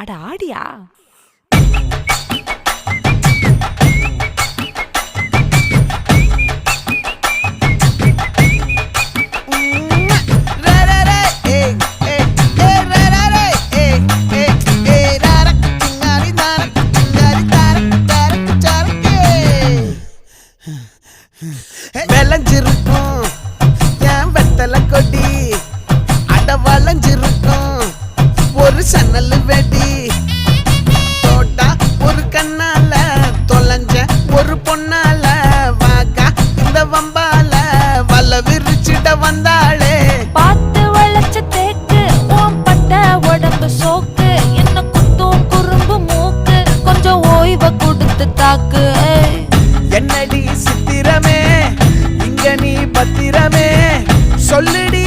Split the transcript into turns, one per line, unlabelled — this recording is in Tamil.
அட ஆடியா?
விளைஞ்சிருக்கும் என் வெத்தலை கொடி, அட வளைஞ்சிருக்கும் ஒரு சன்னல் வெடி. தோட்டா ஒரு கண்ணால தொலைஞ்ச ஒரு பொண்ணால வாக்கா இந்த வம்பால வல விரிச்சிட வந்தாளே.
பார்த்து வளைச்ச தேக்கு ஓம் பட்ட உடம்பு சோக்கு, என்ன குத்தும் குறும்பு மூக்கு, கொஞ்சம் ஓய்வை கொடுத்து தாக்கு.
என்னடி சித்திரமே இங்க நீ பத்திரமே சொல்லிடி